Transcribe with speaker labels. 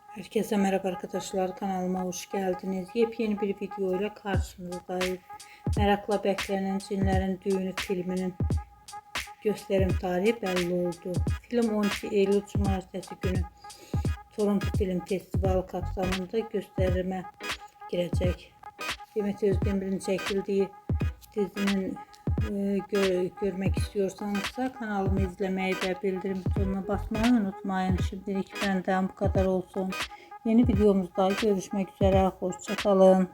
Speaker 1: Herkese merhaba arkadaşlar, kanalıma hoş geldiniz. Yepyeni bir video ile karşınızdayım. Merakla beklenen Cinlerin Düğünü filminin gösterim tarihi belli oldu. Film 12 Eylül Cumartesi günü Toronto Film Festivali kapsamında gösterime girecek. Demet Özdemir'in çekildiği dizinin görmek istiyorsanız da kanalımı izlemeyi ve bildirim butonuna basmayı unutmayın. Şimdilik benden bu kadar olsun. Yeni videomuzda görüşmek üzere. Hoşça kalın.